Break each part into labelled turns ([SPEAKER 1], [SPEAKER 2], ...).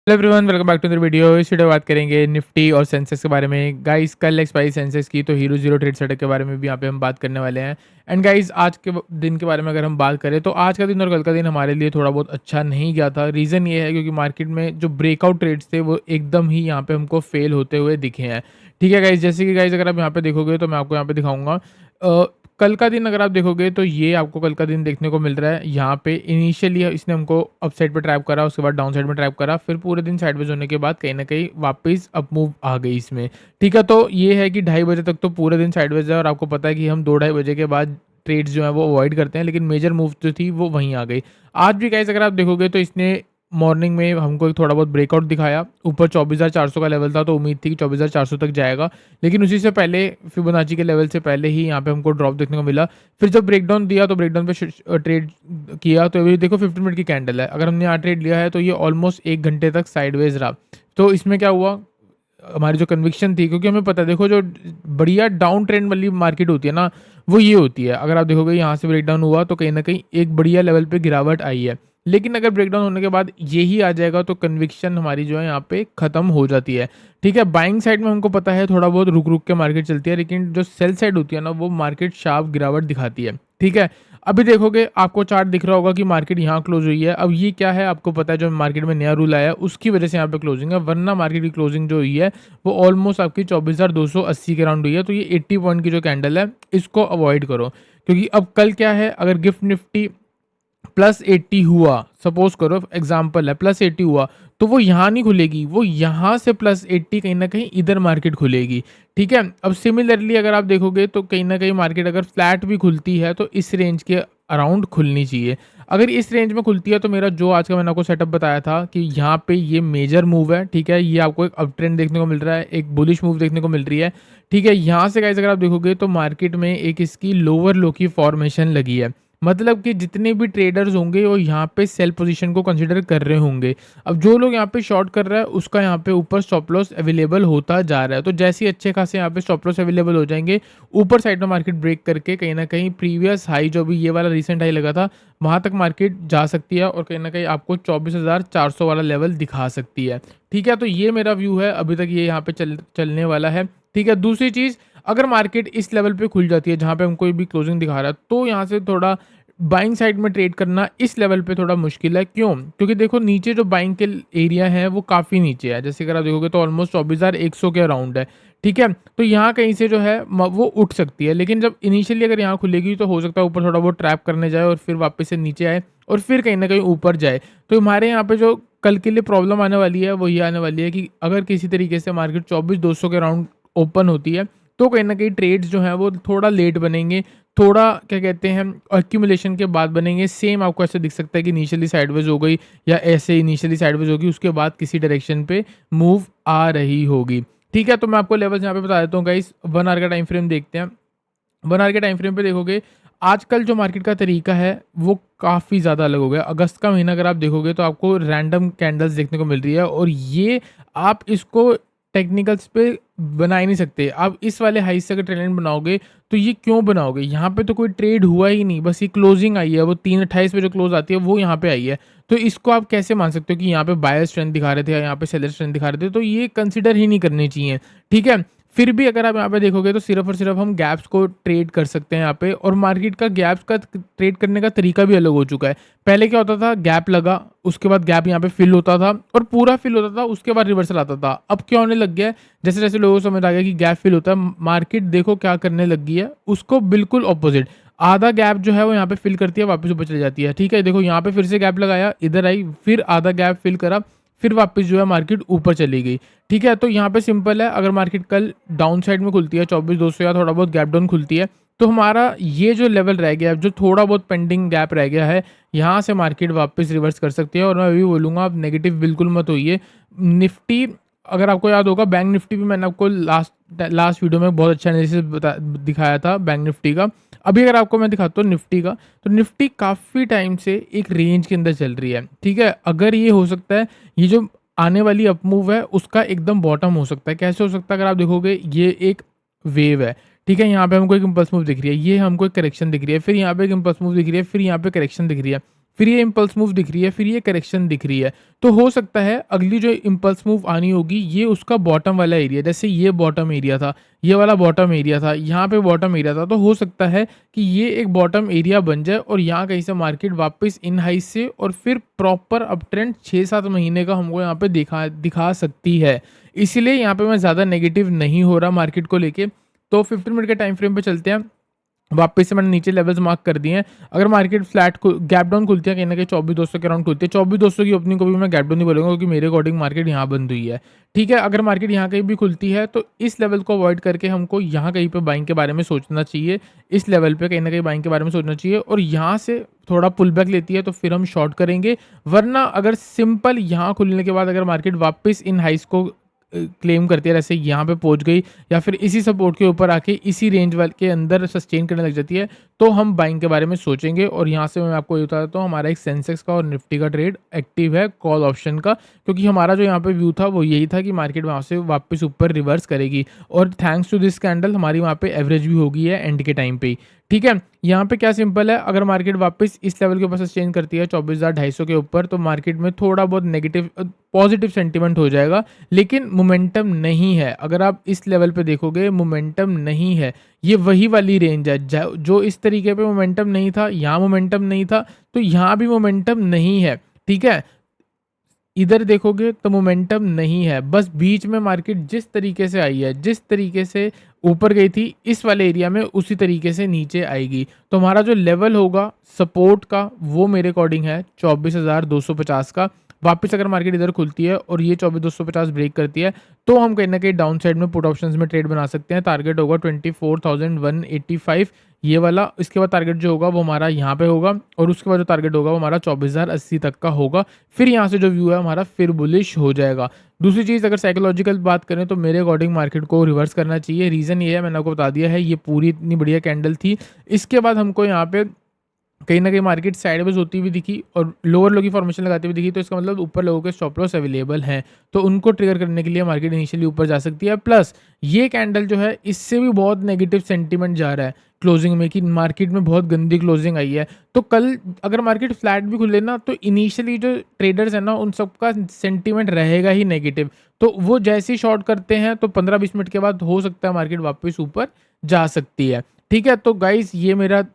[SPEAKER 1] Hello everyone, welcome back to the video. इस video में बात करेंगे निफ्टी और सेंसेक्स के बारे में। गाइस कल एक्सपायरी सेंसेक्स की, तो हीरो जीरो ट्रेड सेटअप के बारे में भी यहाँ पे हम बात करने वाले हैं। एंड गाइस आज के दिन के बारे में अगर हम बात करें तो आज का दिन और कल का दिन हमारे लिए थोड़ा बहुत अच्छा नहीं गया था। रीज़न ये है क्योंकि मार्केट में जो ब्रेकआउट ट्रेड्स थे वो एकदम ही यहाँ पे हमको फेल होते हुए दिखे हैं। ठीक है गाइस, जैसे कि गाइस अगर आप यहाँ पे देखोगे तो मैं आपको यहाँ पे दिखाऊंगा। कल का दिन अगर आप देखोगे तो ये आपको कल का दिन देखने को मिल रहा है। यहाँ पे इनिशियली इसने हमको अप साइड पे ट्रैप करा, उसके बाद डाउन साइड में ट्रैप करा, फिर पूरे दिन साइडवेज होने के बाद कहीं ना कहीं वापस अप मूव आ गई इसमें। ठीक है, तो ये है कि 2:30 बजे तक तो पूरे दिन साइडवेज है और आपको पता है कि हम 2-2:30 बजे के बाद ट्रेड्स जो है वो अवॉइड करते हैं, लेकिन मेजर मूव जो थी वो वहीं आ गई। आज भी गाइस अगर आप देखोगे तो इसने मॉर्निंग में हमको एक थोड़ा बहुत ब्रेकआउट दिखाया। ऊपर 24,400 का लेवल था तो उम्मीद थी कि 24,400 तक जाएगा, लेकिन उसी से पहले फिबोनाची के लेवल से पहले ही यहाँ पे हमको ड्रॉप देखने को मिला। फिर जब ब्रेकडाउन दिया तो ब्रेकडाउन पे ट्रेड किया तो अभी देखो 15 मिनट की कैंडल है। अगर हमने यहाँ ट्रेड लिया है तो ये ऑलमोस्ट 1 घंटे तक साइडवेज रहा। तो इसमें क्या हुआ, हमारी जो कन्विक्शन थी, क्योंकि हमें पता है देखो जो बढ़िया डाउन ट्रेंड वाली मार्केट होती है ना, वो ये होती है। अगर आप देखोगे यहाँ से ब्रेकडाउन हुआ तो कहीं ना कहीं एक बढ़िया लेवल पे गिरावट आई है, लेकिन अगर ब्रेकडाउन होने के बाद यही आ जाएगा तो कन्विक्शन हमारी जो है यहाँ पे खत्म हो जाती है। ठीक है, बाइंग साइड में हमको पता है थोड़ा बहुत रुक रुक के मार्केट चलती है, लेकिन जो सेल साइड होती है ना वो मार्केट शार्प गिरावट दिखाती है। ठीक है, अभी देखोगे आपको चार्ट दिख रहा होगा कि मार्केट यहाँ क्लोज हुई है। अब ये क्या है आपको पता है, जो मार्केट में नया रूल आया है उसकी वजह से यहाँ पे क्लोजिंग है, वरना मार्केट की क्लोजिंग जो हुई है वो ऑलमोस्ट आपकी 24,280 के राउंड हुई है। तो ये 80 पॉइंट की जो कैंडल है इसको अवॉइड करो, क्योंकि अब कल क्या है, अगर गिफ्ट निफ्टी +80 हुआ, सपोज करो एग्जाम्पल है +80 हुआ, तो वो यहाँ नहीं खुलेगी, वो यहाँ से +80 कहीं ना कहीं इधर मार्केट खुलेगी। ठीक है, अब सिमिलरली अगर आप देखोगे तो कहीं ना कहीं मार्केट अगर फ्लैट भी खुलती है तो इस रेंज के अराउंड खुलनी चाहिए। अगर इस रेंज में खुलती है तो मेरा जो आज का मैंने आपको सेटअप बताया था कि यहाँ पे ये मेजर मूव है। ठीक है, ये आपको एक अप ट्रेंड देखने को मिल रहा है, एक बुलिश मूव देखने को मिल रही है। ठीक है, यहाँ से गाइस अगर आप देखोगे तो मार्केट में एक इसकी लोअर लो की फॉर्मेशन लगी है, मतलब कि जितने भी ट्रेडर्स होंगे वो यहाँ पे सेल पोजीशन को कंसीडर कर रहे होंगे। अब जो लोग यहाँ पे शॉर्ट कर रहा है उसका यहाँ पे ऊपर स्टॉप लॉस अवेलेबल होता जा रहा है। तो जैसे ही अच्छे खासे यहाँ पे स्टॉप लॉस अवेलेबल हो जाएंगे, ऊपर साइड में मार्केट ब्रेक करके कहीं ना कहीं प्रीवियस हाई जो भी ये वाला रिसेंट हाई लगा था वहाँ तक मार्केट जा सकती है और कहीं ना कहीं आपको 24,400 वाला लेवल दिखा सकती है। ठीक है, तो ये मेरा व्यू है, अभी तक ये यहाँ पे चलने वाला है। ठीक है, दूसरी चीज़, अगर मार्केट इस लेवल पे खुल जाती है जहाँ पे हमको भी क्लोजिंग दिखा रहा है तो यहाँ से थोड़ा बाइंग साइड में ट्रेड करना इस लेवल पे थोड़ा मुश्किल है। क्यों? क्योंकि देखो नीचे जो बाइंग के एरिया है वो काफ़ी नीचे है, जैसे अगर आप देखोगे तो ऑलमोस्ट 24,100 के अराउंड है। ठीक है, तो यहाँ कहीं से जो है वो उठ सकती है, लेकिन जब इनिशियली अगर यहाँ खुलेगी तो हो सकता है ऊपर थोड़ा बहुत ट्रैप करने जाए और फिर वापस से नीचे आए और फिर कहीं ना कहीं ऊपर जाए। तो हमारे यहाँ पे जो कल के लिए प्रॉब्लम आने वाली है वो ये आने वाली है कि अगर किसी तरीके से मार्केट 24,200 के अराउंड ओपन होती है तो कहीं ना कहीं ट्रेड्स जो हैं वो थोड़ा लेट बनेंगे, थोड़ा क्या कहते हैं एक्यूमुलेशन के बाद बनेंगे। सेम आपको ऐसे दिख सकता है कि इनिशियली साइडवेज हो गई या ऐसे इनिशियली साइडवेज होगी, उसके बाद किसी डायरेक्शन पे मूव आ रही होगी। ठीक है, तो मैं आपको लेवल्स यहाँ पे बता देता हूँ गाइस। 1 आवर का टाइम फ्रेम देखते हैं। 1 आवर के टाइम फ्रेम पे देखोगे आजकल जो मार्केट का तरीका है वो काफ़ी ज़्यादा अलग हो गया। अगस्त का महीना अगर आप देखोगे तो आपको रैंडम कैंडल्स देखने को मिल रही है और ये आप इसको टेक्निकल्स पे बना ही नहीं सकते। आप इस वाले हाई से अगर ट्रेंड लाइन बनाओगे तो ये क्यों बनाओगे, यहाँ पे तो कोई ट्रेड हुआ ही नहीं, बस ये क्लोजिंग आई है, वो 3:28 पे जो क्लोज आती है वो यहाँ पे आई है। तो इसको आप कैसे मान सकते हो कि यहाँ पे बायर स्ट्रेंथ दिखा रहे थे या यहाँ पे सेलर स्ट्रेंथ दिखा रहे थे, तो ये कंसिडर ही नहीं करनी चाहिए। ठीक है, फिर भी अगर आप यहाँ पे देखोगे तो सिर्फ और सिर्फ हम गैप्स को ट्रेड कर सकते हैं यहाँ पे, और मार्केट का गैप्स का ट्रेड करने का तरीका भी अलग हो चुका है। पहले क्या होता था, गैप लगा उसके बाद गैप यहाँ पे फिल होता था और पूरा फिल होता था, उसके बाद रिवर्सल आता था। अब क्या होने लग गया है, जैसे जैसे लोगों को समझ आ गया कि गैप फिल होता है, मार्केट देखो क्या करने लग गई है, उसको बिल्कुल ऑपोजिट। आधा गैप जो है वो यहाँ पे फिल करती है, वापस ऊपर चली जाती है। ठीक है, देखो यहाँ पे फिर से गैप लगाया, इधर आई, फिर आधा गैप फिल करा, फिर वापस जो है मार्केट ऊपर चली गई। ठीक है, तो यहाँ पे सिंपल है, अगर मार्केट कल डाउन साइड में खुलती है 24,200 या थोड़ा बहुत गैप डाउन खुलती है तो हमारा ये जो लेवल रह गया है, जो थोड़ा बहुत पेंडिंग गैप रह गया है, यहाँ से मार्केट वापस रिवर्स कर सकती है। और मैं अभी बोलूँगा आप नेगेटिव बिल्कुल मत होइए। निफ्टी, अगर आपको याद होगा बैंक निफ्टी भी मैंने आपको लास्ट वीडियो में बहुत अच्छा एनालिसिस दिखाया था बैंक निफ्टी का। अभी अगर आपको मैं दिखाता हूँ निफ्टी का, तो निफ्टी काफ़ी टाइम से एक रेंज के अंदर चल रही है। ठीक है, अगर ये हो सकता है ये जो आने वाली अप मूव है उसका एकदम बॉटम हो सकता है। कैसे हो सकता है, अगर आप देखोगे ये एक वेव है। ठीक है, यहाँ पे हमको एक इम्पल्स मूव दिख रही है, ये हमको एक करेक्शन दिख रही है, फिर यहाँ पे एक इम्पल्स मूव दिख रही है, फिर यहाँ पे करेक्शन दिख रही है, फिर ये इम्पल्स मूव दिख रही है, फिर ये करेक्शन दिख रही है। तो हो सकता है अगली जो इम्पल्स मूव आनी होगी ये उसका बॉटम वाला एरिया, जैसे ये बॉटम एरिया था, ये वाला बॉटम एरिया था, यहाँ पे बॉटम एरिया था, तो हो सकता है कि ये एक बॉटम एरिया बन जाए और यहाँ कहीं से मार्केट वापस इन हाई से और फिर प्रॉपर अप ट्रेंड 6-7 महीने का हमको यहाँ पे दिखा सकती है। इसीलिए यहाँ पे मैं ज़्यादा नेगेटिव नहीं हो रहा मार्केट को लेके। तो 15 मिनट के टाइम फ्रेम पे चलते हैं। वापस से मैंने नीचे लेवल्स मार्क कर दिए हैं। अगर मार्केट फ्लैट गैप डाउन खुलती है, कहीं न कहीं 24,200 के अराउंड खुलती है। 24,200 की ओपनिंग को भी मैं गैप डाउन नहीं बोलूँगा, क्योंकि मेरे अकॉर्डिंग मार्केट यहाँ बंद हुई है। ठीक है, अगर मार्केट यहाँ कहीं भी खुलती है तो इस लेवल को अवॉइड करके हमको यहाँ कहीं पे बाइंग के बारे में सोचना चाहिए। इस लेवल पे कहीं न कहीं बाइंग के बारे में सोचना चाहिए और यहाँ से थोड़ा पुल बैक लेती है तो फिर हम शॉर्ट करेंगे। वरना अगर सिंपल यहाँ खुलने के बाद अगर मार्केट वापस इन हाइज़ को क्लेम करती है, जैसे यहाँ पे पहुँच गई या फिर इसी सपोर्ट के ऊपर आके इसी रेंज वाले के अंदर सस्टेन करने लग जाती है, तो हम बाइंग के बारे में सोचेंगे। और यहाँ से मैं आपको ये बता देता हूँ, हमारा एक सेंसेक्स का और निफ्टी का ट्रेड एक्टिव है कॉल ऑप्शन का, क्योंकि हमारा जो यहाँ पे व्यू था वो यही था कि मार्केट वहाँ से वापस ऊपर रिवर्स करेगी और थैंक्स टू दिस कैंडल हमारी वहाँ पे एवरेज भी हो गई है एंड के टाइम पे ही। ठीक है, यहाँ पे क्या सिंपल है, अगर मार्केट वापस इस लेवल के ऊपर सस्टेन करती है 24,250 के ऊपर, तो मार्केट में थोड़ा बहुत नेगेटिव पॉजिटिव सेंटिमेंट हो जाएगा, लेकिन मोमेंटम नहीं है। अगर आप इस लेवल पे देखोगे मोमेंटम नहीं है, ये वही वाली रेंज है जो इस तरीके पे मोमेंटम नहीं था, यहाँ मोमेंटम नहीं था, तो यहाँ भी मोमेंटम नहीं है। ठीक है, इधर देखोगे तो मोमेंटम नहीं है, बस बीच में मार्केट जिस तरीके से आई है, जिस तरीके से ऊपर गई थी इस वाले एरिया में उसी तरीके से नीचे आएगी। तो हमारा जो लेवल होगा सपोर्ट का वो मेरे अकॉर्डिंग है 24,250 का। वापस अगर मार्केट इधर खुलती है और ये 24,250 ब्रेक करती है तो हम कहीं ना कहीं डाउन साइड में पुट ऑप्शंस में ट्रेड बना सकते हैं। टारगेट होगा 24,185 ये वाला। इसके बाद टारगेट जो होगा वो हमारा यहाँ पे होगा और उसके बाद जो टारगेट होगा वो हमारा 24,080 तक का होगा। फिर यहाँ से जो व्यू है हमारा फिर बुलिश हो जाएगा। दूसरी चीज़, अगर साइकोलॉजिकल बात करें तो मेरे अकॉर्डिंग मार्केट को रिवर्स करना चाहिए। रीज़न ये है, मैंने आपको बता दिया है, ये पूरी इतनी बढ़िया कैंडल थी, इसके बाद हमको यहाँ पे कहीं न कहीं मार्केट साइडवेज होती हुई दिखी और लोअर लो की फॉर्मेशन लगाती हुई दिखी, तो इसका मतलब ऊपर लोगों के स्टॉप लॉस अवेलेबल हैं, तो उनको ट्रिगर करने के लिए मार्केट इनिशियली ऊपर जा सकती है। प्लस ये कैंडल जो है इससे भी बहुत नेगेटिव सेंटीमेंट जा रहा है क्लोजिंग में कि मार्केट में बहुत गंदी क्लोजिंग आई है। तो कल अगर मार्केट फ्लैट भी खुले ना तो इनिशियली जो ट्रेडर्स हैं ना उन सबका सेंटीमेंट रहेगा ही नेगेटिव, तो वो जैसे ही शॉर्ट करते हैं तो 15-20 मिनट के बाद हो सकता है मार्केट वापस ऊपर जा सकती है। ठीक है, तो गाइस ये मेरा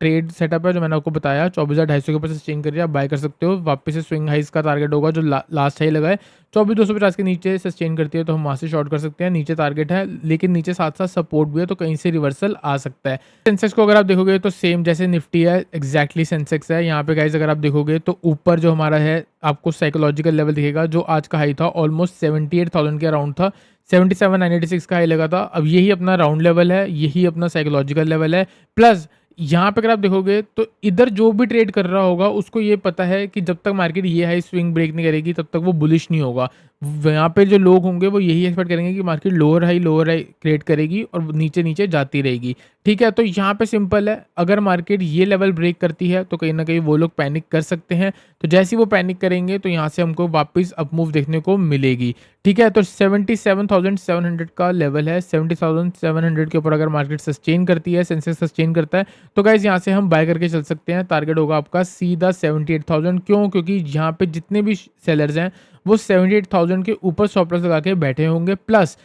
[SPEAKER 1] ट्रेड सेटअप है जो मैंने आपको बताया। 24,250 के ऊपर से चेंज करिए, आप बाय कर सकते हो। वापस से स्विंग हाइस का टारगेट होगा जो लास्ट हाई लगा है 24,250 के नीचे सस्टेन करती है तो हम वहाँ से शॉर्ट कर सकते हैं। नीचे टारगेट है लेकिन नीचे साथ साथ सपोर्ट भी है, तो कहीं से रिवर्सल आ सकता है। सेंसेक्स को अगर आप देखोगे तो सेम जैसे निफ्टी है, एग्जैक्टली सेंसेक्स है। यहाँ पे गाइज अगर आप देखोगे तो ऊपर जो हमारा है आपको साइकोलॉजिकल लेवल दिखेगा, जो आज का हाई था ऑलमोस्ट 78,000 के अराउंड था, 77,986 का हाई लगा था। अब यही अपना राउंड लेवल है, यही अपना साइकोलॉजिकल लेवल है। प्लस यहाँ पे अगर आप देखोगे तो इधर जो भी ट्रेड कर रहा होगा उसको ये पता है कि जब तक मार्केट ये हाई स्विंग ब्रेक नहीं करेगी तब तक वो बुलिश नहीं होगा। यहाँ पे जो लोग होंगे वो यही एक्सपेक्ट करेंगे कि मार्केट लोअर हाई क्रिएट करेगी और नीचे नीचे जाती रहेगी। ठीक है, तो यहाँ पे सिंपल है, अगर मार्केट ये लेवल ब्रेक करती है तो कहीं ना कहीं वो लोग पैनिक कर सकते हैं। तो जैसे ही वो पैनिक करेंगे तो यहाँ से हमको वापस अप मूव देखने को मिलेगी। ठीक है, तो 77,700 का लेवल है। 70,700 के ऊपर अगर मार्केट सस्टेन करती है, सेंसेक्स सस्टेन करता है, तो गाइस यहाँ से हम बाय करके चल सकते हैं। टारगेट होगा आपका सीधा 78,000। क्यों? क्योंकि यहाँ पे जितने भी सेलर्स हैं वो 78,000 के ऊपर स्टॉप लॉस लगा के बैठे होंगे। प्लस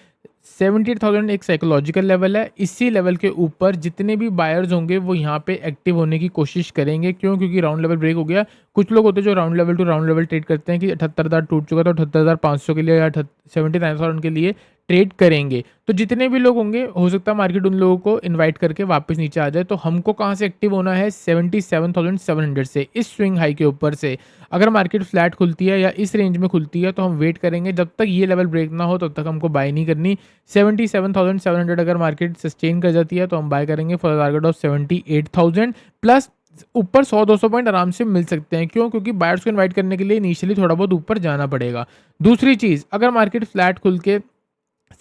[SPEAKER 1] 78,000 एक साइकोलॉजिकल लेवल है, इसी लेवल के ऊपर जितने भी बायर्स होंगे वो यहाँ पे एक्टिव होने की कोशिश करेंगे। क्यों? क्योंकि राउंड लेवल ब्रेक हो गया। कुछ लोग होते हैं जो round level to round level trade करते हैं कि 78,000 टूट चुका था, 78,500 के लिए या 79,000 के लिए ट्रेड करेंगे। तो जितने भी लोग होंगे हो सकता है मार्केट उन लोगों को इन्वाइट करके वापस नीचे आ जाए। तो हमको कहाँ से एक्टिव होना है? 77,700 से, इस स्विंग हाई के ऊपर से। अगर मार्केट फ्लैट खुलती है या इस रेंज में खुलती है तो हम वेट करेंगे, जब तक ये लेवल ब्रेक ना हो तब तक हमको बाय नहीं करनी। 77,700 अगर मार्केट सस्टेन कर जाती है तो हम बाय करेंगे फॉर टारगेट ऑफ 78,000 प्लस ऊपर 100-200 पॉइंट आराम से मिल सकते हैं। क्यों? क्योंकि बायर्स को इन्वाइट करने के लिए इनिशियली थोड़ा बहुत ऊपर जाना पड़ेगा। दूसरी चीज़, अगर मार्केट फ्लैट खुल के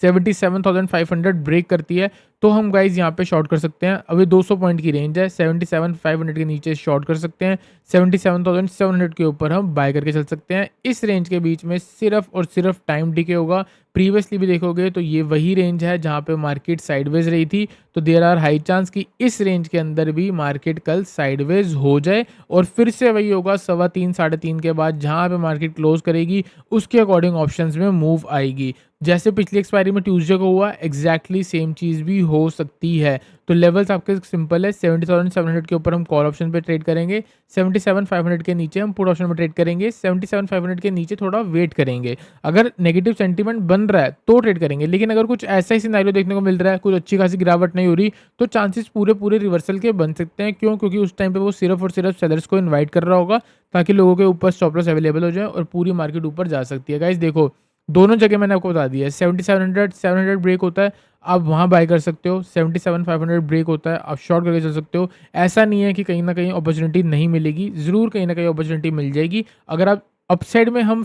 [SPEAKER 1] 77,500 ब्रेक करती है तो हम गाइज़ यहाँ पे शॉर्ट कर सकते हैं। अभी 200 पॉइंट की रेंज है, 77,500 के नीचे शॉर्ट कर सकते हैं, 77,700 के ऊपर हम बाय करके चल सकते हैं। इस रेंज के बीच में सिर्फ़ और सिर्फ़ टाइम डीके होगा। प्रीवियसली भी देखोगे तो ये वही रेंज है जहाँ पे मार्केट साइडवेज़ रही थी, तो देयर आर हाई चांस कि इस रेंज के अंदर भी मार्केट कल साइडवेज़ हो जाए और फिर से वही होगा 3:15 साढ़े 3 के बाद जहाँ पे मार्केट क्लोज़ करेगी, उसके अकॉर्डिंग ऑप्शंस में मूव आएगी। जैसे पिछली एक्सपायरी में ट्यूसडे को हुआ, एग्जैक्टली सेम चीज़ भी हो सकती है। तो लेवल्स आपके सिंपल है, 70,700 के ऊपर हम कॉल ऑप्शन पे ट्रेड करेंगे, 77,500 के नीचे हम पुट ऑप्शन में ट्रेड करेंगे, 77,500 के नीचे थोड़ा वेट करेंगे। अगर नेगेटिव सेंटीमेंट बन रहा है तो ट्रेड करेंगे, लेकिन अगर कुछ ऐसा ही सिनेरियो देखने को मिल रहा है, कुछ अच्छी खासी गिरावट नहीं हो रही, तो चांसेस पूरे रिवर्सल के बन सकते हैं। क्यों? क्योंकि उस टाइम पे वो सिर्फ और सिर्फ सेलर्स को इन्वाइट कर रहा होगा ताकि लोगों के ऊपर स्टॉप लॉस अवेलेबल हो जाए और पूरी मार्केट ऊपर जा सकती है। गाइस देखो, दोनों जगह मैंने आपको बता दिया है, 7700 700 ब्रेक होता है, आप वहाँ बाय कर सकते हो, 77,500 ब्रेक होता है, आप शॉर्ट करके चल सकते हो। ऐसा नहीं है कि कहीं न कहीं अपॉर्च्युनिटी नहीं मिलेगी, ज़रूर कहीं न कहीं अपॉर्च्युनिटी मिल जाएगी। अगर आप अपसाइड में हम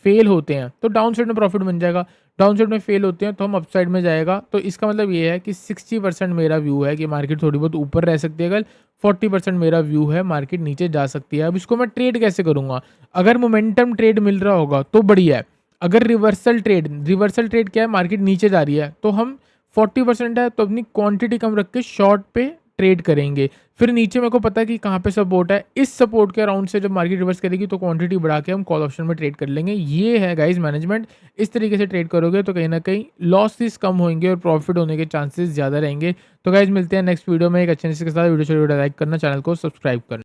[SPEAKER 1] फेल होते हैं तो डाउन साइड में प्रॉफिट बन जाएगा, डाउन साइड में फेल होते हैं तो हम अपसाइड में जाएगा। तो इसका मतलब ये है कि 60% मेरा व्यू है कि मार्केट थोड़ी बहुत ऊपर रह सकती है कल, 40% मेरा व्यू है मार्केट नीचे जा सकती है। अब इसको मैं ट्रेड कैसे करूँगा? अगर मोमेंटम ट्रेड मिल रहा होगा तो बढ़िया है। अगर रिवर्सल ट्रेड क्या है, मार्केट नीचे जा रही है तो हम 40% है तो अपनी क्वांटिटी कम रख के शॉर्ट पे ट्रेड करेंगे। फिर नीचे मेरे को पता है कि कहाँ पे सपोर्ट है, इस सपोर्ट के अराउंड से जब मार्केट रिवर्स करेगी तो क्वांटिटी बढ़ा के हम कॉल ऑप्शन में ट्रेड कर लेंगे। ये है गाइस मैनेजमेंट। इस तरीके से ट्रेड करोगे तो कहीं ना कहीं लॉसेस कम होंगे और प्रॉफिट होने के चांसेस ज़्यादा रहेंगे। तो गाइस मिलते हैं नेक्स्ट वीडियो में एक अच्छे के साथ। वीडियो लाइक करना, चैनल को सब्सक्राइब करना।